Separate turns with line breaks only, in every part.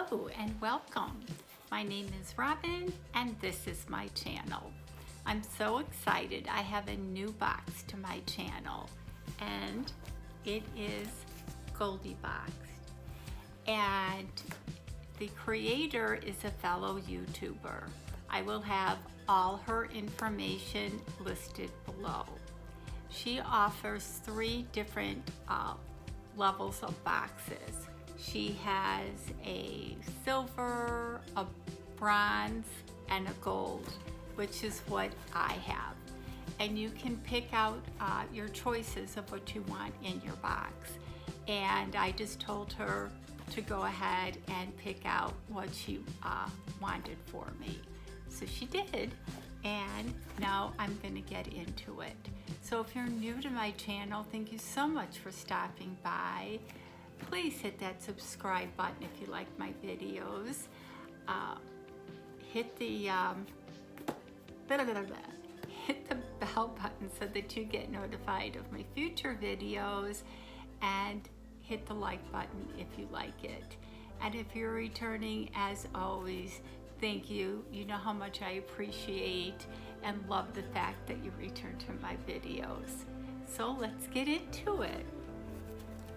Hello and welcome. My name is Robin and this is my channel. I'm so excited. I have a new box to my channel and it is Goldie box. And the creator is a fellow YouTuber. I will have all her information listed below. She offers 3 different levels of boxes. She has a silver, a bronze, and a gold, which is what I have. And you can pick out your choices of what you want in your box. And I just told her to go ahead and pick out what she wanted for me. So she did, and now I'm gonna get into it. So if you're new to my channel, thank you so much for stopping by. Please hit that subscribe button if you like my videos. Hit the bell button so that you get notified of my future videos, and hit the like button if you like it. And if you're returning, as always, thank you. You know how much I appreciate and love the fact that you return to my videos. So let's get into it.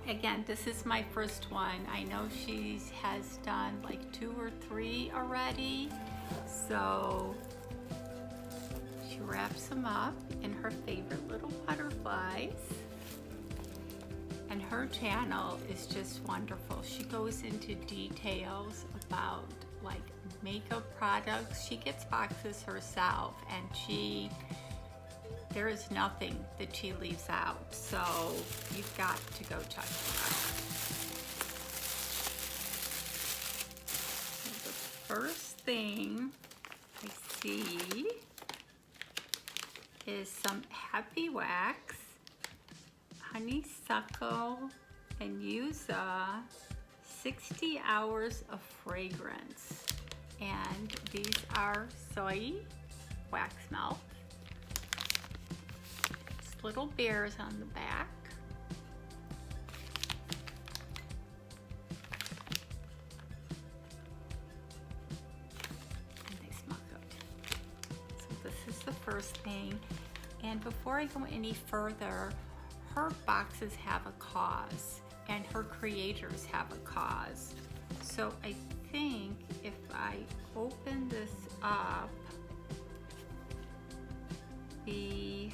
Again, this is my first one. I know she has done like 2 or 3 already. So she wraps them up in her favorite little butterflies. And her channel is just wonderful. She goes into details about like makeup products. She gets boxes herself, and there is nothing that she leaves out, so you've got to go check her out. So the first thing I see is some Happy Wax, Honeysuckle, and Yuza 60 hours of fragrance. And these are soy wax melt. Little bears on the back. And they smell good. So this is the first thing. And before I go any further, her boxes have a cause and her creators have a cause. So I think if I open this up, the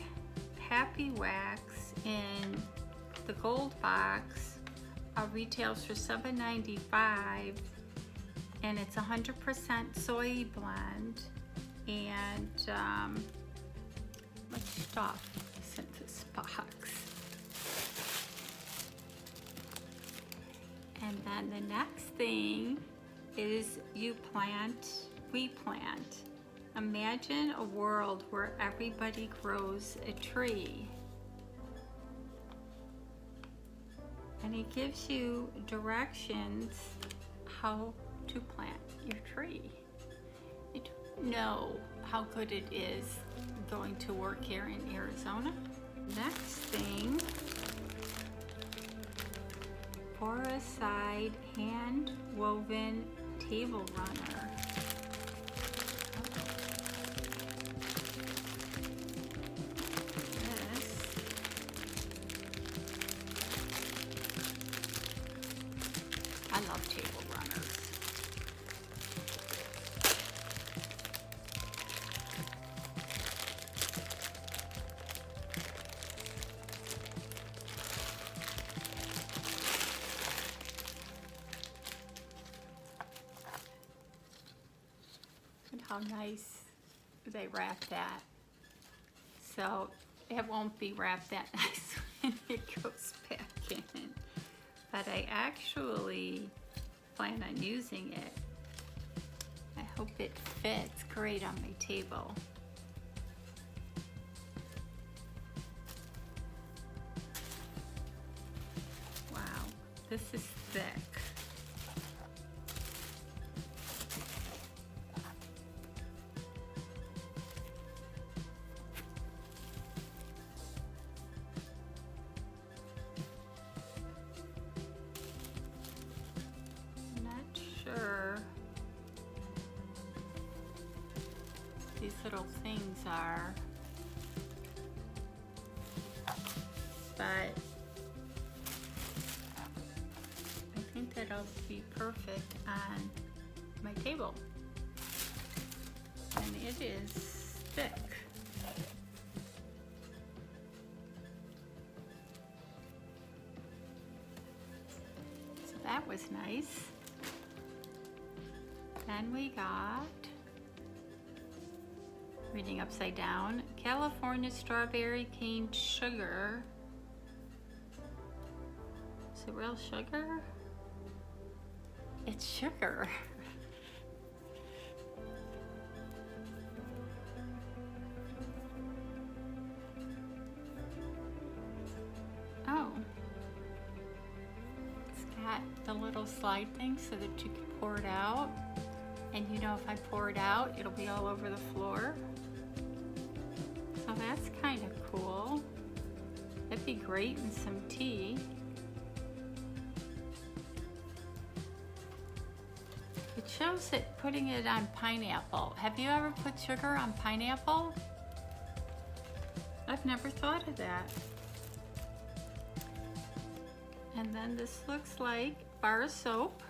Happy Wax in the gold box retails for $7.95, and it's 100% soy blend. And much stuff is in this box. And then the next thing is You Plant, We Plant. Imagine a world where everybody grows a tree. And it gives you directions how to plant your tree. I don't know how good it is going to work here in Arizona. Next thing, Poricide hand woven table runner. I love table runners. And how nice they wrap that. So it won't be wrapped that nice when it goes back in. But I actually plan on using it. I hope it fits great on my table. Wow, this is thick. sure are. But I think that'll be perfect on my table. And it is thick. So that was nice. Then we got, reading upside down, California Strawberry Cane Sugar. Is it real sugar? It's sugar. Oh. It's got the little slide thing so that you can pour it out. And you know, if I pour it out, it'll be all over the floor. So that's kind of cool. That'd be great in some tea. It shows it putting it on pineapple. Have you ever put sugar on pineapple? I've never thought of that. And then this looks like bar of soap.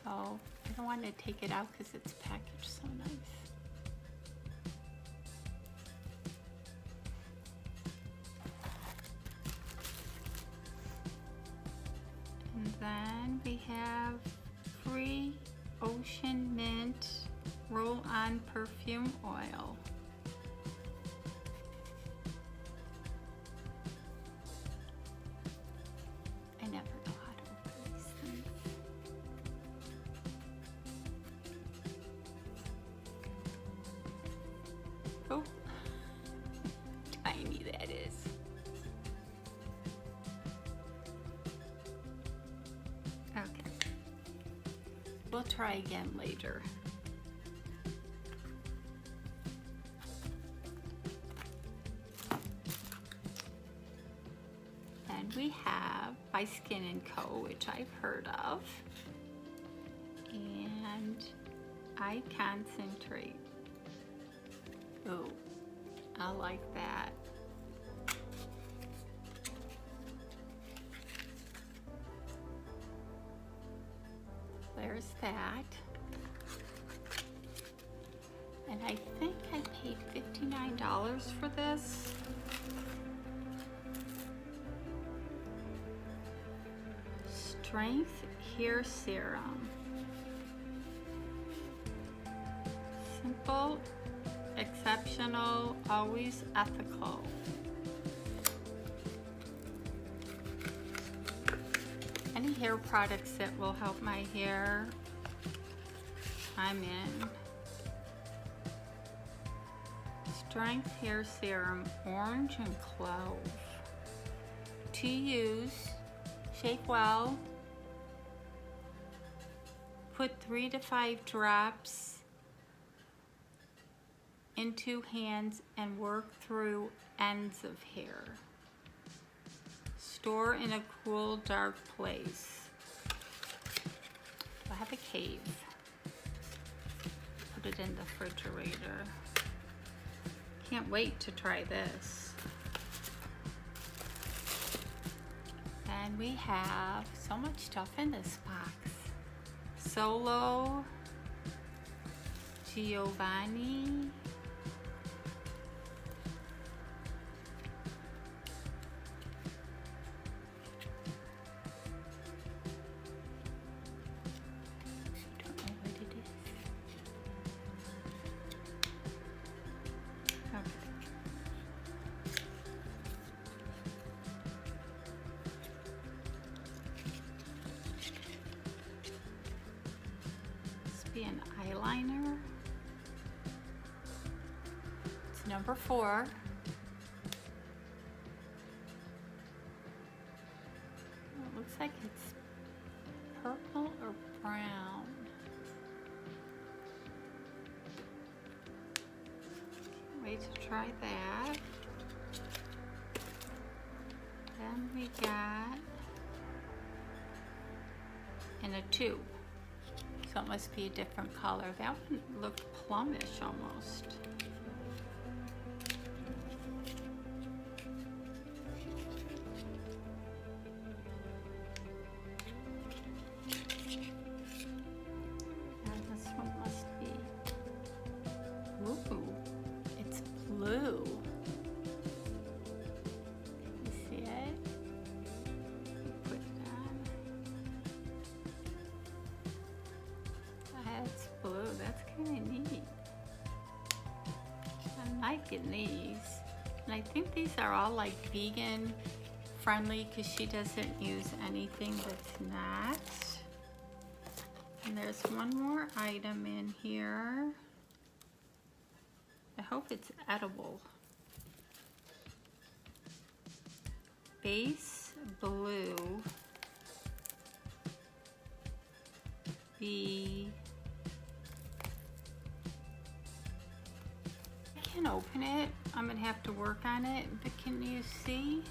So I don't want to take it out because it's packaged so nice. And then we have free Ocean Mint roll-on perfume oil. I never know how to open these things. Oh, tiny that is. Okay, we'll try again later. And we have by Skin & Co, which I've heard of, and Eye Concentrate. Ooh, I like that. There's that. And I think I paid $59 for this. Strength Hair Serum. Simple, exceptional, always ethical. Any hair products that will help my hair, I'm in. Strength Hair Serum, orange and clove. To use, shake well. Put 3 to 5 drops into hands and work through ends of hair. Store in a cool, dark place. I have a cave. Put it in the refrigerator. Can't wait to try this. And we have so much stuff in this box. Solo, Giovanni, don't know what it is. Okay. Be an eyeliner. It's number 4. It looks like it's purple or brown. Can't wait to try that. Then we got in a tube. So it must be a different color. That one looked plumish almost. And this one must be, ooh, it's blue. You see it? Put it on. That's blue. That's kind of neat. I'm liking these. And I think these are all like vegan friendly because she doesn't use anything that's not. And there's one more item in here. I hope it's edible. Base blue. I can open it. I'm gonna have to work on it, but can you see?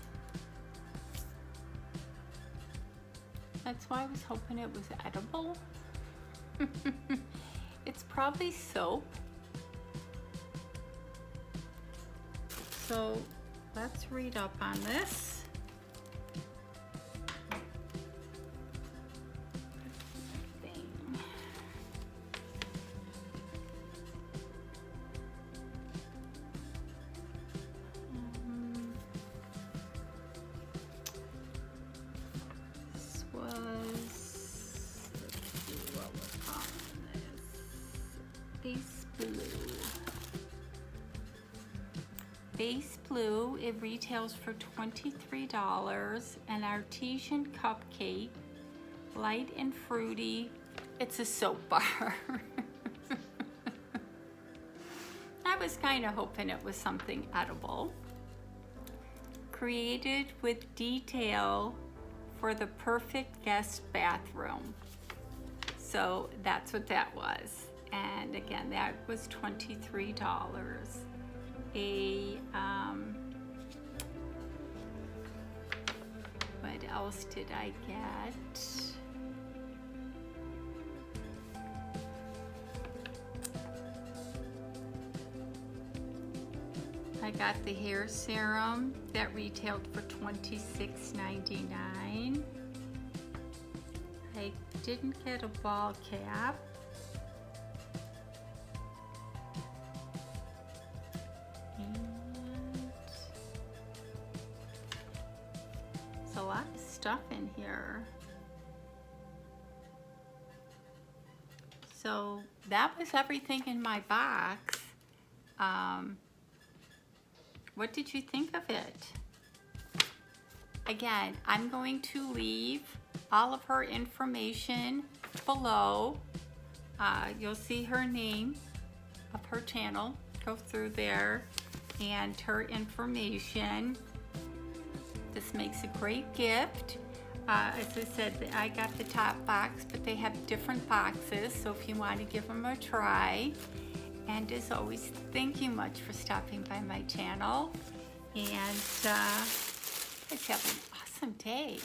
That's why I was hoping it was edible. It's probably soap. So let's read up on this. Base blue, it retails for $23. An artesian cupcake, light and fruity. It's a soap bar. I was kind of hoping it was something edible. Created with detail for the perfect guest bathroom. So that's what that was. And again, that was $23. What else did I get? I got the hair serum that retailed for $26.99. I didn't get a ball cap. A lot of stuff in here. So that was everything in my box. What did you think of it? Again, I'm going to leave all of her information below. You'll see her name of her channel. Go through there and her information. This makes a great gift. As I said, I got the top box, but they have different boxes, so if you want to give them a try. And as always, thank you much for stopping by my channel. And let's have an awesome day.